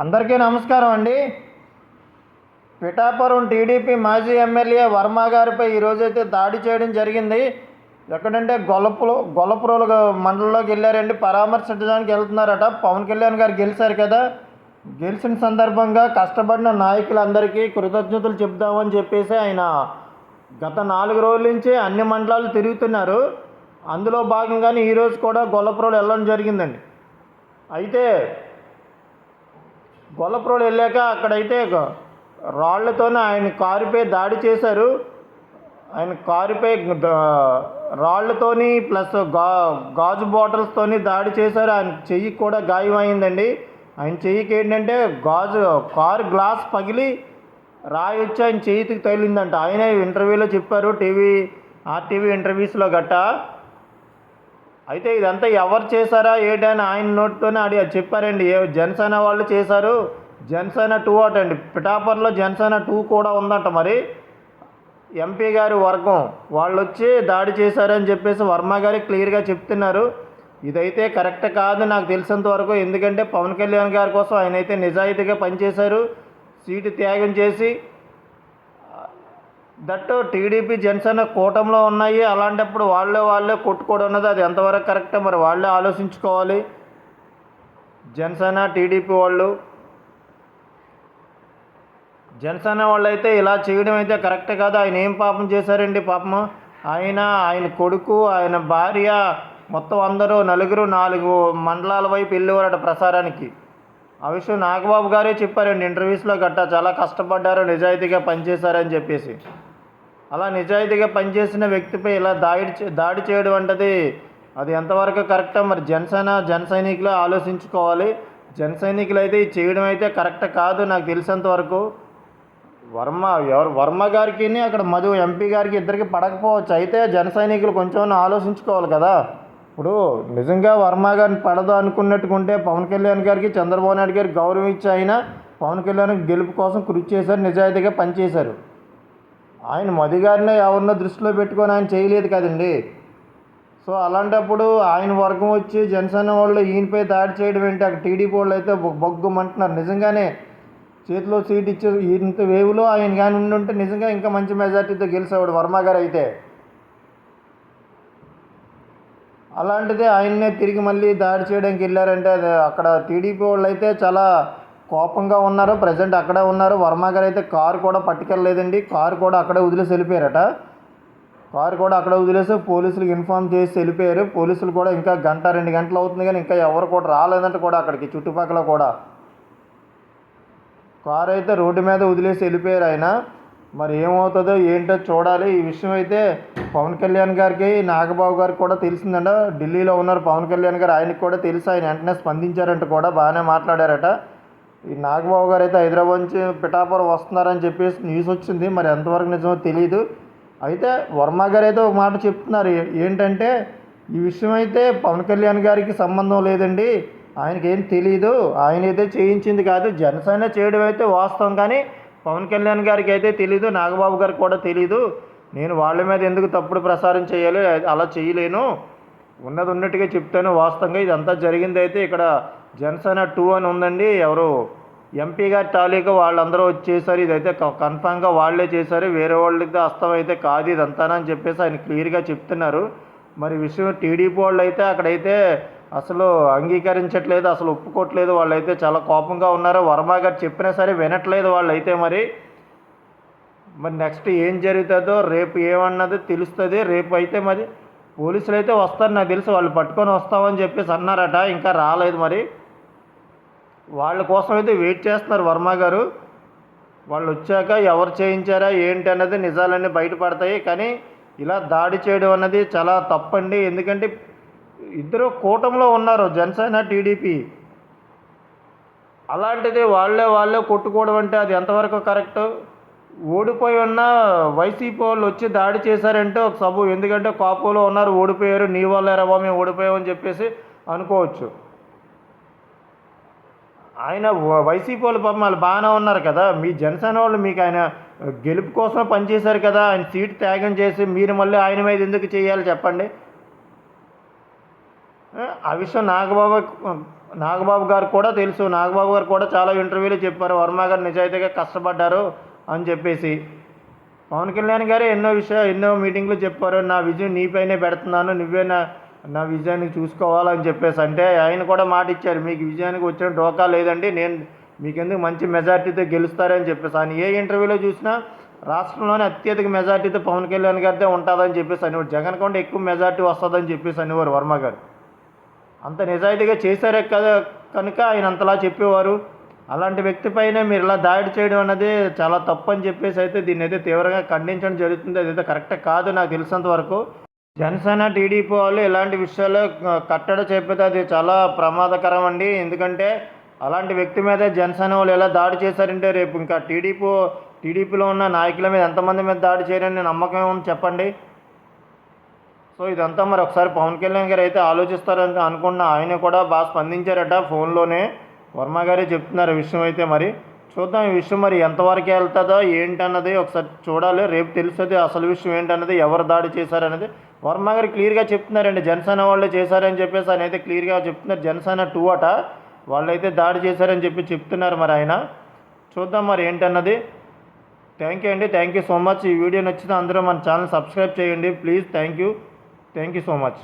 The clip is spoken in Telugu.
అందరికీ నమస్కారం అండి. పిఠాపురం టీడీపీ మాజీ ఎమ్మెల్యే వర్మ గారిపై ఈరోజైతే దాడి చేయడం జరిగింది. ఎక్కడంటే గొల్లపురోలు మండలంలోకి వెళ్ళారండి, పరామర్శించడానికి వెళ్తున్నారట. పవన్ కళ్యాణ్ గారు గెలిచారు కదా, గెలిచిన సందర్భంగా కష్టపడిన నాయకులందరికీ కృతజ్ఞతలు చెప్దామని చెప్పేసి ఆయన గత 4 రోజుల నుంచి అన్ని మండలాలు తిరుగుతున్నారు. అందులో భాగంగానే ఈరోజు కూడా గొల్లపురోలు వెళ్ళడం జరిగిందండి. అయితే గొల్లపురోలు వెళ్ళాక అక్కడైతే రాళ్లతోనే ఆయన కారుపై దాడి చేశారు. ఆయన కారుపై రాళ్లతోని ప్లస్ గాజు బాటిల్స్తోని దాడి చేశారు. ఆయన చెయ్యికి కూడా గాయమైందండి. ఆయన చెయ్యికి ఏంటంటే కారు గ్లాస్ పగిలి రాయి వచ్చి ఆయన చెయ్యికి తగిలిందంట. ఆయనే ఇంటర్వ్యూలో చెప్పారు, ఆర్టీవీ ఇంటర్వ్యూస్లో గట్టా. అయితే ఇదంతా ఎవరు చేశారా ఏంటని ఆయన నోటితోనే చెప్పారండి. జనసేన వాళ్ళు చేశారు, జనసేన 2 అటండి. పిఠాపురంలో జనసేన 2 కూడా ఉందంట. మరి ఎంపీ గారి వర్గం వాళ్ళు వచ్చి దాడి చేశారని చెప్పేసి వర్మ గారి క్లియర్గా చెప్తున్నారు. ఇదైతే కరెక్ట్ కాదు నాకు తెలిసినంత వరకు. ఎందుకంటే పవన్ కళ్యాణ్ గారి కోసం ఆయన అయితే నిజాయితీగా పనిచేశారు, సీటు త్యాగం చేసి. దట్టు టీడీపీ జనసేన కూటమిలో ఉన్నాయి. అలాంటప్పుడు వాళ్ళే కొట్టుకోవడం ఉన్నది అది ఎంతవరకు కరెక్టే మరి వాళ్ళే ఆలోచించుకోవాలి. జనసేన టీడీపీ జనసేన వాళ్ళు అయితే ఇలా చేయడం అయితే కరెక్ట్ కాదు. ఆయన ఏం పాపం చేశారండి? పాపము ఆయన కొడుకు, ఆయన భార్య, మొత్తం అందరూ 4 మండలాల వైపు వెళ్ళేవారట ప్రసారానికి. ఆ విషయం నాగబాబు గారే చెప్పారండి ఇంటర్వ్యూస్లో గట్టా. చాలా కష్టపడ్డారు, నిజాయితీగా పనిచేశారని చెప్పేసి. అలా నిజాయితీగా పనిచేసిన వ్యక్తిపై ఇలా దాడి చేయడం అంటది అది ఎంతవరకు కరెక్టో మరి జన సైనికులు ఆలోచించుకోవాలి. జన సైనికులు అయితే ఇది చేయడం అయితే కరెక్ట్ కాదు నాకు తెలిసినంత వరకు. వర్మ గారికి అక్కడ మధు ఎంపీ గారికి ఇద్దరికి పడకపోవచ్చు. అయితే జన సైనికులు కొంచెం ఆలోచించుకోవాలి కదా. ఇప్పుడు నిజంగా వర్మ గారిని పడదు అనుకున్నట్టుకుంటే పవన్ కళ్యాణ్ గారికి, చంద్రబాబు నాయుడు గారికి గౌరవం ఇచ్చి ఆయన పవన్ కళ్యాణ్ గెలుపు కోసం కృషి చేశారు, నిజాయితీగా పనిచేశారు. ఆయన మధు గారిని ఎవరినో దృష్టిలో పెట్టుకొని ఆయన చేయలేదు కదండి. సో అలాంటప్పుడు ఆయన వర్గం వచ్చి జనసేన వాళ్ళు ఈయనపై దాడి చేయడం ఏంటి? అక్కడ టీడీపీ వాళ్ళు అయితే బొగ్గుమంటున్నారు. నిజంగానే చేతిలో సీట్ ఇచ్చే ఇంత వేవులో ఆయన కానీ ఉండుంటే నిజంగా ఇంకా మంచి మెజార్టీతో గెలిచేవాడు వర్మ గారు అయితే. అలాంటిదే ఆయన్నే తిరిగి మళ్ళీ దాడి చేయడానికి వెళ్ళారంటే అది అక్కడ టీడీపీ వాళ్ళు అయితే చాలా కోపంగా ఉన్నారు. ప్రజెంట్ అక్కడే ఉన్నారు. వర్మ గారు అయితే కారు కూడా పట్టుకెళ్ళలేదండి, కారు కూడా అక్కడే వదిలేసి వెళ్ళిపోయారట. కారు కూడా అక్కడే వదిలేసి పోలీసులకు ఇన్ఫామ్ చేసి వెళ్ళిపోయారు. పోలీసులు కూడా ఇంకా 1-2 గంటలు అవుతుంది కానీ ఇంకా ఎవరు కూడా రాలేదంటే కూడా అక్కడికి చుట్టుపక్కల కూడా. కారు అయితే రోడ్డు మీద వదిలేసి వెళ్ళిపోయారు ఆయన. మరి ఏమవుతుందో ఏంటో చూడాలి. ఈ విషయం అయితే పవన్ కళ్యాణ్ గారికి, నాగబాబు గారికి కూడా తెలిసిందంట. ఢిల్లీలో ఉన్నారు పవన్ కళ్యాణ్ గారు, ఆయనకి కూడా తెలిసి ఆయన వెంటనే స్పందించారంట, కూడా బాగానే మాట్లాడారట. ఈ నాగబాబు గారు అయితే హైదరాబాద్ నుంచి పిఠాపురం వస్తున్నారని చెప్పేసి న్యూస్ వచ్చింది. మరి ఎంతవరకు నిజమో తెలియదు. అయితే వర్మ గారు అయితే ఒక మాట చెప్తున్నారు ఏంటంటే, ఈ విషయం అయితే పవన్ కళ్యాణ్ గారికి సంబంధం లేదండి, ఆయనకేం తెలియదు, ఆయన అయితే చేయించింది కాదు. జనసేన చేయడం అయితే వాస్తవం, కానీ పవన్ కళ్యాణ్ గారికి అయితే తెలీదు, నాగబాబు గారికి కూడా తెలీదు. నేను వాళ్ళ మీద ఎందుకు తప్పుడు ప్రసారం చేయాలి, అలా చేయలేను, ఉన్నది ఉన్నట్టుగా చెప్తాను. వాస్తవంగా ఇదంతా జరిగింది అయితే ఇక్కడ జనసేన 2 అని ఉందండి. ఎవరు ఎంపీ గారి తాలూకా వాళ్ళందరూ వచ్చేసారు. ఇదైతే కన్ఫామ్గా వాళ్ళే చేశారు, వేరే వాళ్ళకి అస్తం అయితే కాదు ఇదంతానని చెప్పేసి ఆయన క్లియర్గా చెప్తున్నారు. మరి విషయం టీడీపీ వాళ్ళు అయితే అక్కడైతే అసలు అంగీకరించట్లేదు, అసలు ఒప్పుకోవట్లేదు. వాళ్ళైతే చాలా కోపంగా ఉన్నారు. వర్మ గారు చెప్పినా సరే వినట్లేదు వాళ్ళైతే. మరి నెక్స్ట్ ఏం జరుగుతుందో రేపు ఏమన్నది తెలుస్తుంది. రేపు అయితే మరి పోలీసులు అయితే వస్తారు నాకు తెలిసి, వాళ్ళు పట్టుకొని వస్తామని చెప్పేసి అన్నారట, ఇంకా రాలేదు. మరి వాళ్ళ కోసం అయితే వెయిట్ చేస్తున్నారు వర్మ గారు. వాళ్ళు వచ్చాక ఎవరు చేయించారా ఏంటి అన్నది నిజాలన్నీ బయటపడతాయి. కానీ ఇలా దాడి చేయడం అన్నది చాలా తప్పండి. ఎందుకంటే ఇద్దరు కూటమిలో ఉన్నారు, జనసేన టీడీపీ. అలాంటిది వాళ్ళే కొట్టుకోవడం అంటే అది ఎంతవరకు కరెక్ట్? ఓడిపోయి ఉన్న వైసీపీ వాళ్ళు వచ్చి దాడి చేశారంటే ఒక సబు. ఎందుకంటే కాపులో ఉన్నారు, ఓడిపోయారు, నీ వల్ల ఎరవా మేము ఓడిపోయామని చెప్పేసి అనుకోవచ్చు. ఆయన వైసీపీ వాళ్ళు పాపం వాళ్ళు బాగానే ఉన్నారు కదా. మీ జనసేన వాళ్ళు మీకు ఆయన గెలుపు కోసమే పనిచేశారు కదా. ఆయన సీటు త్యాగం చేసి మీరు మళ్ళీ ఆయన మీద ఎందుకు చేయాలి చెప్పండి? ఆ విషయం నాగబాబు నాగబాబు గారికి కూడా తెలుసు. నాగబాబు గారు కూడా చాలా ఇంటర్వ్యూలో చెప్పారు వర్మ గారు నిజాయితీగా కష్టపడ్డారు అని చెప్పేసి. పవన్ కళ్యాణ్ గారే ఎన్నో మీటింగ్లు చెప్పారు, నా విజయం నీపైనే పెడుతున్నాను, నువ్వే నా విజయాన్ని చూసుకోవాలని చెప్పేసి. అంటే ఆయన కూడా మాట ఇచ్చారు, మీకు విజయానికి వచ్చిన డోకా లేదండి, నేను మీకెందుకు మంచి మెజార్టీతో గెలుస్తారని చెప్పేసి. ఆయన ఏ ఇంటర్వ్యూలో చూసినా రాష్ట్రంలోనే అత్యధిక మెజార్టీతో పవన్ కళ్యాణ్ గారిదే ఉంటుందని చెప్పేసి అనేవారు. జగన్ కంటే ఎక్కువ మెజార్టీ వస్తుందని చెప్పేసి అనేవారు వర్మ గారు. అంత నిజాయితీగా చేశారే కదా కనుక ఆయన అంతలా చెప్పేవారు. అలాంటి వ్యక్తిపైనే మీరు ఇలా దాడి చేయడం అన్నది చాలా తప్పు అని చెప్పేసి అయితే దీన్ని అయితే తీవ్రంగా ఖండించడం జరుగుతుంది. అదైతే కరెక్ట్ కాదు నాకు తెలిసినంత వరకు. జనసేన టీడీపీ వాళ్ళు ఇలాంటి విషయాల్లో కట్టడి చెప్పితే అది చాలా ప్రమాదకరం అండి. ఎందుకంటే అలాంటి వ్యక్తి మీద జనసేన వాళ్ళు ఎలా దాడి చేశారంటే రేపు ఇంకా టీడీపీలో ఉన్న నాయకుల మీద ఎంతమంది మీద దాడి చేయరని నమ్మకం ఏమని చెప్పండి. సో ఇదంతా మరి ఒకసారి పవన్ కళ్యాణ్ గారు అయితే ఆలోచిస్తారని అనుకున్న ఆయన కూడా బాగా స్పందించారట ఫోన్లోనే. వర్మ గారే చెప్తున్నారు ఈ విషయం అయితే. మరి చూద్దాం ఈ విషయం మరి ఎంతవరకు వెళ్తుందో ఏంటన్నది ఒకసారి చూడాలి. రేపు తెలుస్తుంది అసలు విషయం ఏంటన్నది, ఎవరు దాడి చేశారనేది. వర్మ గారు క్లియర్గా చెప్తున్నారండి, జనసేన వాళ్ళే చేశారని చెప్పేసి ఆయన అయితే క్లియర్గా చెప్తున్నారు. జనసేన 2 అట వాళ్ళైతే దాడి చేశారని చెప్తున్నారు మరి ఆయన. చూద్దాం మరి ఏంటన్నది. థ్యాంక్ యూ అండి, థ్యాంక్ యూ సో మచ్. ఈ వీడియో నచ్చితే అందరూ మన ఛానల్ సబ్స్క్రైబ్ చేయండి please. Thank you so much.